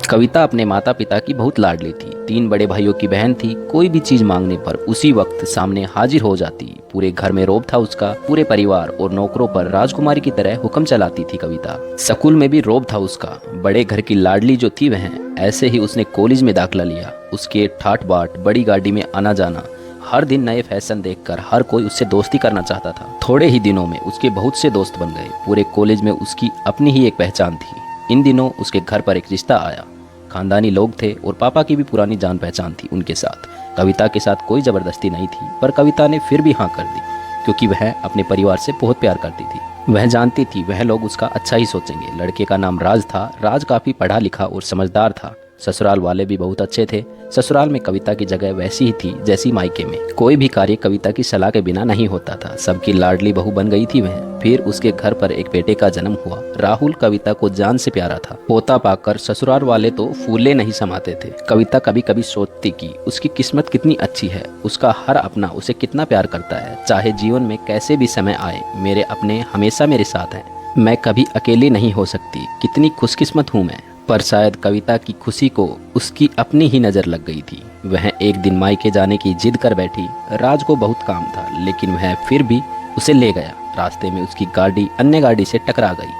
कविता अपने माता पिता की बहुत लाडली थी। 3 बड़े भाइयों की बहन थी। कोई भी चीज मांगने पर उसी वक्त सामने हाजिर हो जाती। पूरे घर में रोब था उसका। पूरे परिवार और नौकरों पर राजकुमारी की तरह हुक्म चलाती थी कविता। स्कूल में भी रोब था उसका। बड़े घर की लाडली जो थी वह, ऐसे ही उसने कॉलेज में दाखिला लिया। उसके ठाट बाट, बड़ी गाड़ी में आना जाना, हर दिन नए फैशन देखकर हर कोई उससे दोस्ती करना चाहता था। थोड़े ही दिनों में उसके बहुत से दोस्त बन गए। पूरे कॉलेज में उसकी अपनी ही एक पहचान थी। इन दिनों उसके घर पर एक रिश्ता आया। खानदानी लोग थे और पापा की भी पुरानी जान पहचान थी उनके साथ। कविता के साथ कोई जबरदस्ती नहीं थी, पर कविता ने फिर भी हाँ कर दी, क्योंकि वह अपने परिवार से बहुत प्यार करती थी। वह जानती थी वह लोग उसका अच्छा ही सोचेंगे। लड़के का नाम राज था। राज काफी पढ़ा लिखा और समझदार था। ससुराल वाले भी बहुत अच्छे थे। ससुराल में कविता की जगह वैसी ही थी जैसी मायके में। कोई भी कार्य कविता की सलाह के बिना नहीं होता था। सबकी लाडली बहू बन गई थी वह। फिर उसके घर पर एक बेटे का जन्म हुआ। राहुल कविता को जान से प्यारा था। पोता पाकर ससुराल वाले तो फूले नहीं समाते थे। कविता कभी कभी सोचती कि उसकी किस्मत कितनी अच्छी है। उसका हर अपना उसे कितना प्यार करता है। चाहे जीवन में कैसे भी समय आए, मेरे अपने हमेशा मेरे साथ हैं। मैं कभी अकेली नहीं हो सकती। कितनी खुशकिस्मत हूँ मैं। पर शायद कविता की खुशी को उसकी अपनी ही नज़र लग गई थी। वह एक दिन मायके जाने की जिद कर बैठी। राज को बहुत काम था, लेकिन वह फिर भी उसे ले गया। रास्ते में उसकी गाड़ी अन्य गाड़ी से टकरा गई।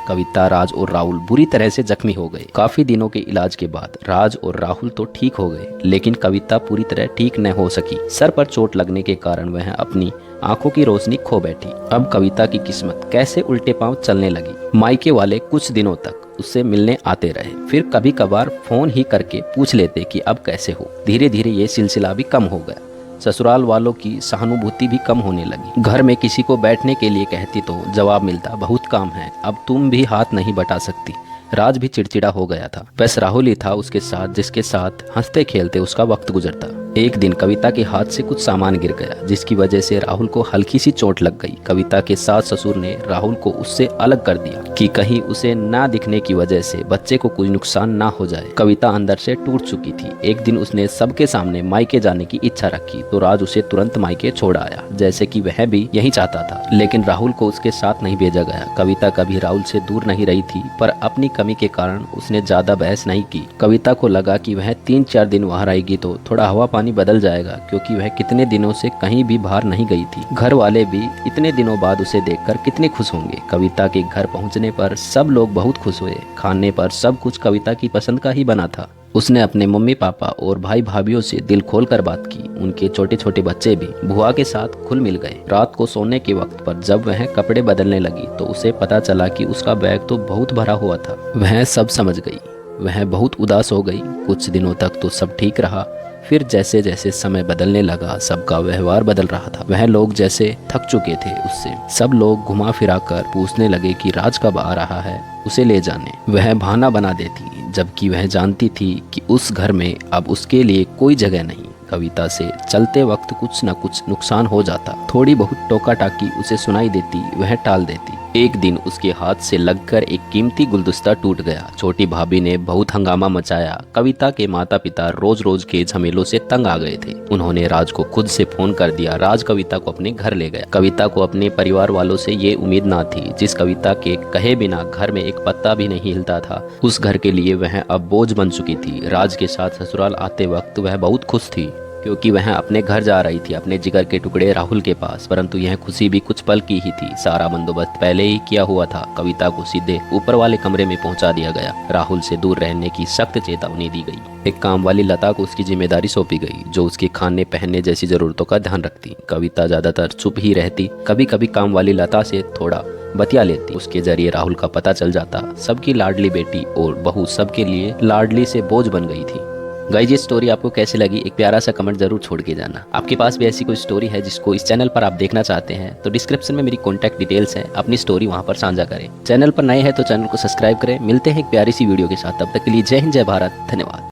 कविता, राज और राहुल बुरी तरह से जख्मी हो गए। काफी दिनों के इलाज के बाद राज और राहुल तो ठीक हो गए, लेकिन कविता पूरी तरह ठीक न हो सकी। सर पर चोट लगने के कारण वह अपनी आंखों की रोशनी खो बैठी। अब कविता की किस्मत कैसे उल्टे पांव चलने लगी। मायके वाले कुछ दिनों तक उससे मिलने आते रहे, फिर कभी कभार फोन ही करके पूछ लेते कि अब कैसे हो। धीरे धीरे ये सिलसिला भी कम हो गया। ससुराल वालों की सहानुभूति भी कम होने लगी। घर में किसी को बैठने के लिए कहती तो जवाब मिलता, बहुत काम है, अब तुम भी हाथ नहीं बटा सकती। राज भी चिड़चिड़ा हो गया था। बस राहुल ही था उसके साथ, जिसके साथ हंसते खेलते उसका वक्त गुजरता। एक दिन कविता के हाथ से कुछ सामान गिर गया, जिसकी वजह से राहुल को हल्की सी चोट लग गई। कविता के सास ससुर ने राहुल को उससे अलग कर दिया कि कहीं उसे ना दिखने की वजह से बच्चे को कुछ नुकसान ना हो जाए। कविता अंदर से टूट चुकी थी। एक दिन उसने सबके सामने मायके जाने की इच्छा रखी तो राज उसे तुरंत मायके छोड़ आया, जैसे कि वह भी यही चाहता था। लेकिन राहुल को उसके साथ नहीं भेजा गया। कविता कभी राहुल से दूर नहीं रही थी, पर अपनी कमी के कारण उसने ज्यादा बहस नहीं की। कविता को लगा कि वह 3-4 दिन वहां रहेगी तो थोड़ा हवा पानी बदल जाएगा, क्योंकि वह कितने दिनों से कहीं भी बाहर नहीं गई थी। घर वाले भी इतने दिनों बाद उसे देखकर कितने खुश होंगे। कविता के घर पहुंचने पर सब लोग बहुत खुश हुए। खाने पर सब कुछ कविता की पसंद का ही बना था। उसने अपने मम्मी पापा और भाई भाभीियों से दिल खोलकर बात की। उनके छोटे छोटे बच्चे भी बुआ के साथ खुल मिल गए। रात को सोने के वक्त पर जब वह कपड़े बदलने लगी तो उसे पता चला कि उसका बैग तो बहुत भरा हुआ था। वह सब समझ गई। वह बहुत उदास हो गई। कुछ दिनों तक तो सब ठीक रहा, फिर जैसे जैसे समय बदलने लगा सबका व्यवहार बदल रहा था। वह लोग जैसे थक चुके थे उससे। सब लोग घुमा फिरा कर पूछने लगे कि राज कब आ रहा है, उसे ले जाने। वह बहाना बना देती, जबकि वह जानती थी कि उस घर में अब उसके लिए कोई जगह नहीं। कविता से चलते वक्त कुछ न कुछ नुकसान हो जाता। थोड़ी बहुत टोका टाकी उसे सुनाई देती, वह टाल देती। एक दिन उसके हाथ से लगकर एक कीमती गुलदस्ता टूट गया। छोटी भाभी ने बहुत हंगामा मचाया। कविता के माता पिता रोज रोज के झमेलों से तंग आ गए थे। उन्होंने राज को खुद से फोन कर दिया। राज कविता को अपने घर ले गया। कविता को अपने परिवार वालों से ये उम्मीद ना थी। जिस कविता के कहे बिना घर में एक पत्ता भी नहीं हिलता था, उस घर के लिए वह अब बोझ बन चुकी थी। राज के साथ ससुराल आते वक्त वह बहुत खुश थी, क्योंकि वह अपने घर जा रही थी, अपने जिगर के टुकड़े राहुल के पास। परंतु यह खुशी भी कुछ पल की ही थी। सारा बंदोबस्त पहले ही किया हुआ था। कविता को सीधे ऊपर वाले कमरे में पहुंचा दिया गया। राहुल से दूर रहने की सख्त चेतावनी दी गई। एक काम वाली लता को उसकी जिम्मेदारी सौंपी गई, जो उसके खाने पहनने जैसी जरूरतों का ध्यान रखती। कविता ज्यादातर चुप ही रहती। कभी कभी काम वाली लता से थोड़ा बतिया लेती। उसके जरिए राहुल का पता चल जाता। सबकी लाडली बेटी और बहू सबके लिए लाडली से बोझ बन गई थी। गाइस, ये स्टोरी आपको कैसी लगी, एक प्यारा सा कमेंट जरूर छोड़ के जाना। आपके पास भी ऐसी कोई स्टोरी है जिसको इस चैनल पर आप देखना चाहते हैं तो डिस्क्रिप्शन में मेरी कॉन्टैक्ट डिटेल्स है, अपनी स्टोरी वहां पर साझा करें। चैनल पर नए हैं तो चैनल को सब्सक्राइब करें। मिलते हैं एक प्यारी सी वीडियो के साथ। तब तक के लिए जय हिंद, जय भारत, धन्यवाद।